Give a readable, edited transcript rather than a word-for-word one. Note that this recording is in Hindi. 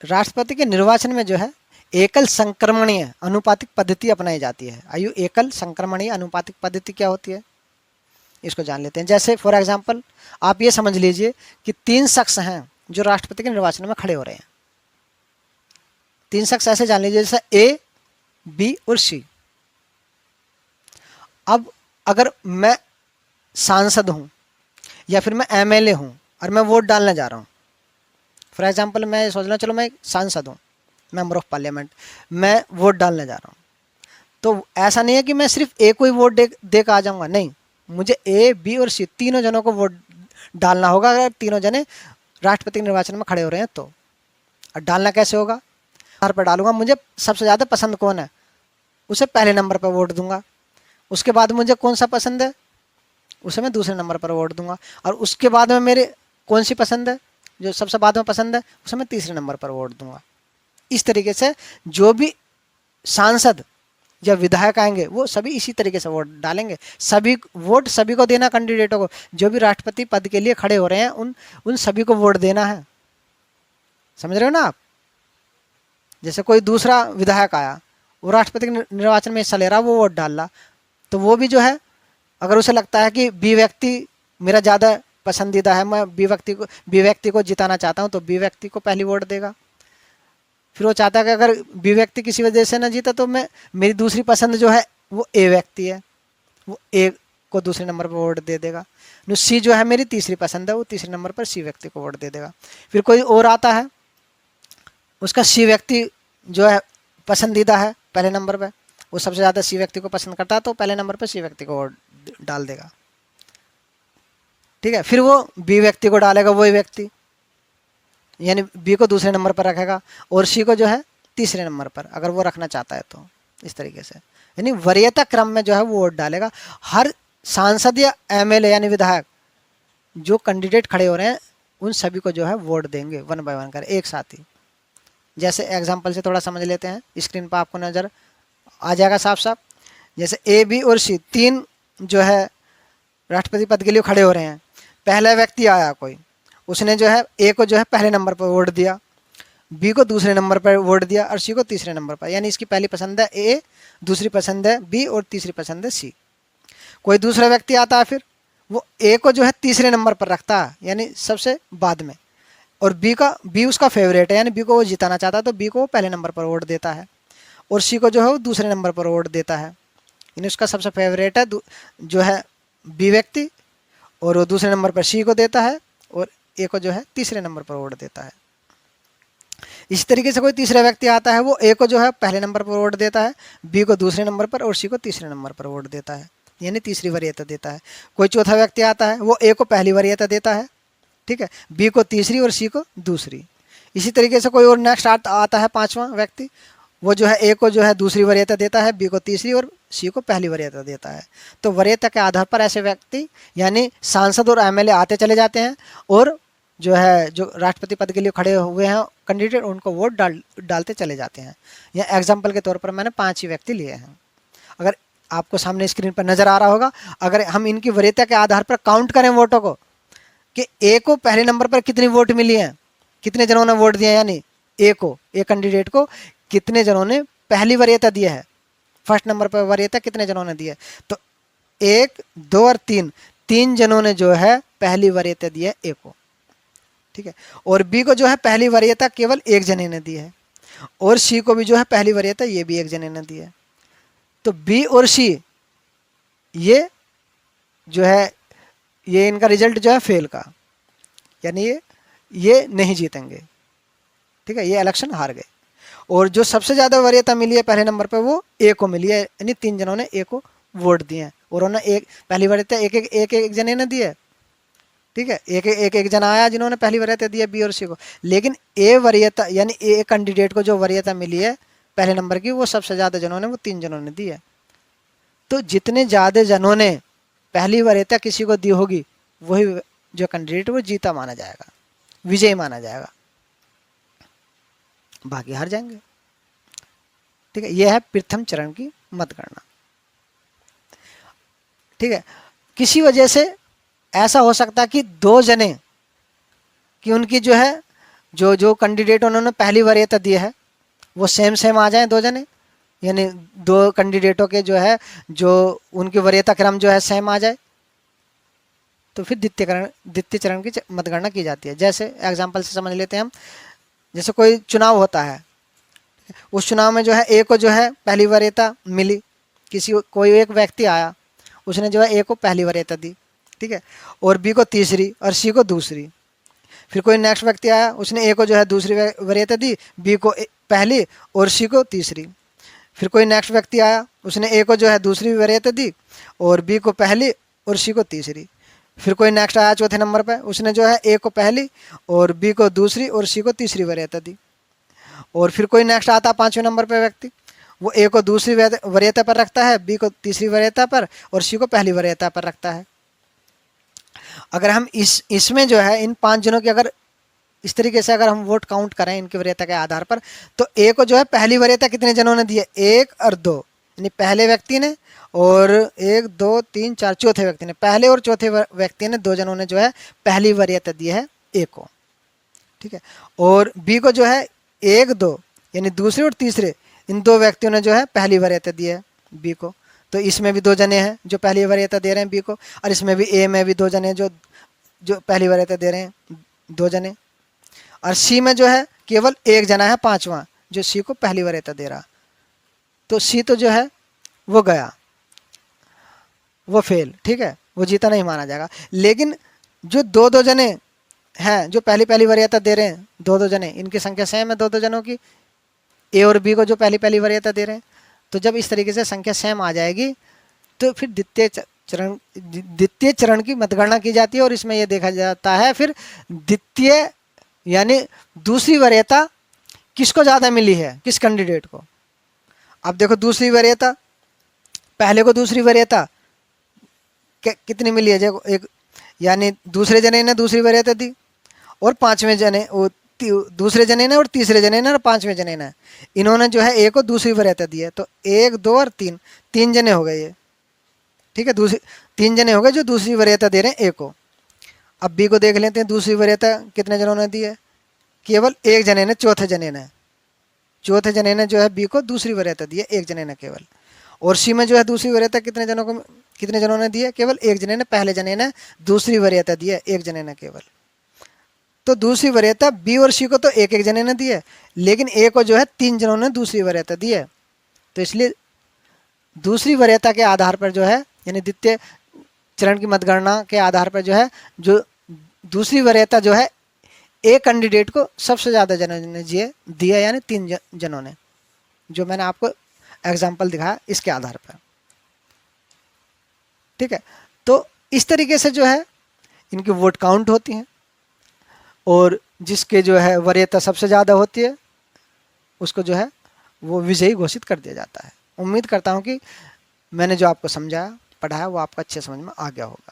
राष्ट्रपति के निर्वाचन में जो है एकल संक्रमणीय अनुपातिक पद्धति अपनाई जाती है। आयु एकल संक्रमणीय अनुपातिक पद्धति क्या होती है, इसको जान लेते हैं। जैसे फॉर एग्जांपल आप ये समझ लीजिए कि 3 शख्स हैं जो राष्ट्रपति के निर्वाचन में खड़े हो रहे हैं। 3 शख्स ऐसे जान लीजिए जैसे ए, बी और सी। अब अगर मैं सांसद हूं या फिर मैं एमएलए हूं और मैं वोट डालने जा रहा हूं, फॉर एग्जांपल मैं सोच रहा हूं चलो मैं सांसद हूं, मेंबर ऑफ पार्लियामेंट, मैं वोट डालने जा रहा हूं, तो ऐसा नहीं है कि मैं सिर्फ ए को ही वोट दे के आ जाऊंगा, नहीं, मुझे ए, बी और सी तीनों जनों को वोट डालना होगा। अगर तीनों जने राष्ट्रपति के निर्वाचन में खड़े हो रहे हैं तो। और डालना कैसे होगा, आधार पर डालूंगा, मुझे सबसे ज़्यादा पसंद कौन है उसे पहले नंबर पर वोट दूंगा, उसके बाद मुझे कौन सा पसंद है उसे मैं दूसरे नंबर पर वोट दूंगा, और उसके बाद में मेरे कौन सी पसंद है जो सबसे बाद में पसंद है उसे मैं तीसरे नंबर पर वोट दूंगा। इस तरीके से जो भी सांसद या विधायक आएंगे वो सभी इसी तरीके से वोट डालेंगे। सभी वोट सभी को देना, कैंडिडेटों को जो भी राष्ट्रपति पद के लिए खड़े हो रहे हैं उन सभी को वोट देना है। समझ रहे हो ना आप। जैसे कोई दूसरा विधायक आया, वो राष्ट्रपति के निर्वाचन में हिस्सा ले रहा, वो वोट डाल रहा, तो वो भी जो है अगर उसे लगता है कि बी व्यक्ति मेरा ज़्यादा पसंदीदा है, मैं बी व्यक्ति को जिताना चाहता हूँ, तो बी व्यक्ति को पहली वोट देगा। फिर वो चाहता है कि अगर बी व्यक्ति किसी वजह से ना जीता तो मेरी दूसरी पसंद जो है वो ए व्यक्ति है, वो ए को दूसरे नंबर पर वोट दे देगा। सी जो है मेरी तीसरी पसंद है, वो तीसरे नंबर पर सी व्यक्ति को वोट दे देगा। फिर कोई और आता है, उसका सी व्यक्ति जो है पसंदीदा है पहले नंबर पर, वो सबसे ज़्यादा सी व्यक्ति को पसंद करता है, तो पहले नंबर पर सी व्यक्ति को वोट डाल देगा। ठीक है, फिर वो बी व्यक्ति को डालेगा, वही व्यक्ति, यानी बी को दूसरे नंबर पर रखेगा और सी को जो है तीसरे नंबर पर, अगर वो रखना चाहता है तो। इस तरीके से यानी वरीयता क्रम में जो है वो वोट डालेगा। हर सांसद या एमएलए यानी विधायक जो कैंडिडेट खड़े हो रहे हैं उन सभी को जो है वोट देंगे वन बाय वन कर, एक साथ ही। जैसे एग्जाम्पल से थोड़ा समझ लेते हैं, स्क्रीन पर आपको नज़र आ जाएगा साफ साफ। जैसे ए, बी और सी 3 जो है राष्ट्रपति पद के लिए खड़े हो रहे हैं। पहला व्यक्ति आया कोई, उसने जो है ए को जो है पहले नंबर पर वोट दिया, बी को दूसरे नंबर पर वोट दिया और सी को तीसरे नंबर पर, यानी इसकी पहली पसंद है ए, दूसरी पसंद है बी और तीसरी पसंद है सी। कोई दूसरा व्यक्ति आता है, फिर वो ए को जो है तीसरे नंबर पर रखता है, यानी सबसे बाद में, और बी उसका फेवरेट है, यानी बी को वो जिताना चाहता है, तो बी को वो पहले नंबर पर वोट देता है, और सी को जो है वो दूसरे नंबर पर वोट देता है, यानी उसका सबसे फेवरेट है जो है बी व्यक्ति, और वो दूसरे नंबर पर सी को देता है, और ए को जो है तीसरे नंबर पर वोट देता है। इस तरीके से कोई तीसरा व्यक्ति आता है, वो ए को जो है पहले नंबर पर वोट देता है, बी को दूसरे नंबर पर और सी को तीसरे नंबर पर वोट देता है, यानी तीसरी वरीयता देता है। कोई चौथा व्यक्ति आता है, वो ए को पहली वरीयता देता है, ठीक है, बी को तीसरी और सी को दूसरी। इसी तरीके से कोई और नेक्स्ट आता है 5वां व्यक्ति, वो जो है ए को जो है दूसरी वरीयता देता है, बी को तीसरी और सी को पहली वरीयता देता है। तो वरीयता के आधार पर ऐसे व्यक्ति यानी सांसद और एमएलए आते चले जाते हैं, और जो है जो राष्ट्रपति पद के लिए खड़े हुए हैं कैंडिडेट उनको वोट डालते चले जाते हैं। या एग्जाम्पल के तौर पर मैंने 5 ही व्यक्ति लिए हैं। अगर आपको सामने स्क्रीन पर नजर आ रहा होगा, अगर हम इनकी वरीयता के आधार पर काउंट करें वोटों को कि ए को पहले नंबर पर कितनी वोट मिली है, कितने जनों ने वोट दिया, यानी ए कैंडिडेट को कितने जनों ने पहली वरीयता दी है, फर्स्ट नंबर पर वरीयता कितने जनों ने दी है, तो 1, 2 और 3 जनों ने जो है पहली वरीयता दी है ए को, ठीक है, और बी को जो है पहली वरीयता केवल एक जने ने दी है, और सी को भी जो है पहली वरीयता ये भी एक जने ने दी है। तो बी और सी ये जो है ये इनका रिजल्ट जो है फेल का, यानी ये नहीं जीतेंगे, ठीक है, ये इलेक्शन हार गए। और जो सबसे ज़्यादा वरीयता मिली है पहले नंबर पर वो ए को मिली है, यानी 3 जनों ने ए को वोट दिए हैं, और उन्होंने पहली वरीयता एक जने ने दी है, ठीक है, एक जना आया जिन्होंने पहली वरीयता दी है बी और सी को, लेकिन ए वरीयता यानी ए कैंडिडेट को जो वरीयता मिली है पहले नंबर की वो सबसे ज़्यादा जनों ने वो 3 जनों ने दी है। तो जितने ज़्यादा जनों ने पहली वरीयता किसी को दी होगी वही जो कैंडिडेट वो जीता माना जाएगा, विजयी माना जाएगा, बाकी हार जाएंगे, ठीक है। यह है प्रथम चरण की मतगणना, ठीक है। किसी वजह से ऐसा हो सकता है कि 2 जने कि उनकी जो है जो जो कैंडिडेट उन्होंने पहली वरीयता दी है वो सेम सेम आ जाए दो जने, यानी दो कैंडिडेटों के जो है जो उनकी वरीयता क्रम जो है सेम आ जाए, तो फिर द्वितीय चरण की मतगणना की जाती है। जैसे एग्जाम्पल से समझ लेते हैं हम, जैसे कोई चुनाव होता है, उस चुनाव में जो है ए को जो है पहली वरीयता मिली, कोई एक व्यक्ति आया, उसने जो है ए को पहली वरीयता दी, ठीक है, और बी को तीसरी और सी को दूसरी। फिर कोई नेक्स्ट व्यक्ति आया, उसने ए को जो है दूसरी वरीयता दी, बी को पहली और सी को तीसरी। फिर कोई नेक्स्ट व्यक्ति आया, उसने ए को जो है दूसरी वरीयता दी और बी को पहली और सी को तीसरी। फिर कोई नेक्स्ट आया चौथे नंबर पर, उसने जो है ए को पहली और बी को दूसरी और सी को तीसरी वरीयता दी। और फिर कोई नेक्स्ट आता पांचवें नंबर पर व्यक्ति, वो ए को दूसरी वरीयता पर रखता है, बी को तीसरी वरीयता पर और सी को पहली वरीयता पर रखता है। अगर हम इसमें जो है इन 5 जनों की अगर इस तरीके से अगर हम वोट काउंट करें इनकी वरीयता के आधार पर, तो ए को जो है पहली वरीयता कितने जनों ने दी है, 1 और 2, यानी पहले व्यक्ति ने और 1 2 3 4 चौथे व्यक्ति ने, पहले और चौथे व्यक्ति ने 2 जनों ने जो है पहली वरीयता दी है ए को, ठीक है। और बी को जो है 1 2 यानी दूसरे और तीसरे इन 2 व्यक्तियों ने जो है पहली वरीयता दी है बी को, तो इसमें भी 2 जने हैं जो पहली वरीयता दे रहे हैं बी को, और इसमें भी ए में भी 2 जने जो पहली वरीयता दे रहे हैं 2 जने, और सी में जो है केवल 1 जना है पांचवा जो सी को पहली वरीयता दे रहा, तो सी तो जो है वो गया, वो फेल, ठीक है, वो जीता नहीं माना जाएगा। लेकिन जो 2 जने हैं जो पहली वरीयता दे रहे हैं, 2 जने, इनकी संख्या सेम है 2 जनों की, ए और बी को जो पहली वरीयता दे रहे हैं, तो जब इस तरीके से संख्या सेम आ जाएगी तो फिर द्वितीय चरण की मतगणना की जाती है, और इसमें यह देखा जाता है फिर द्वितीय यानी दूसरी वरीयता किसको ज़्यादा मिली है, किस कैंडिडेट को। अब देखो दूसरी वरीयता, पहले को दूसरी वरीयता कितनी मिली है, देखो एक, यानी दूसरे जने ने दूसरी वरीयता दी और पांचवें जने दूसरे जने ने और तीसरे जने ने और पांचवें जने ने, इन्होंने जो है ए को दूसरी वरीयता दी है, तो 1 2 और 3 जने हो गए ये, ठीक है, 3 जने हो गए जो दूसरी वरीयता दे रहे हैं ए को। अब बी को देख लेते हैं, दूसरी वरीयता कितने जनों ने दी है, केवल 1 जने ने, चौथे जने ने जो है बी को दूसरी वरीयता दी है, 1 जने ने केवल। और सी में जो है दूसरी वरीयता कितने जनों ने दी है, केवल 1 जने ने, पहले जने ने दूसरी वरीयता दी है 1 जने ने केवल। तो दूसरी वरीयता बी और सी को तो 1 1 जने ने दी है, लेकिन ए को जो है 3 जनों ने दूसरी वरीयता दी है, तो इसलिए दूसरी वरीयता के आधार पर जो है, यानी द्वितीय चरण की मतगणना के आधार पर जो है, जो दूसरी वरीयता जो है ए कैंडिडेट को सबसे ज़्यादा जनों ने दिया, यानी 3 जनों ने, जो मैंने आपको एग्जाम्पल दिखाया इसके आधार पर, ठीक है। तो इस तरीके से जो है इनकी वोट काउंट होती हैं, और जिसके जो है वरीयता सबसे ज़्यादा होती है उसको जो है वो विजयी घोषित कर दिया जाता है। उम्मीद करता हूँ कि मैंने जो आपको समझाया पढ़ाया वो आपको अच्छे समझ में आ गया होगा।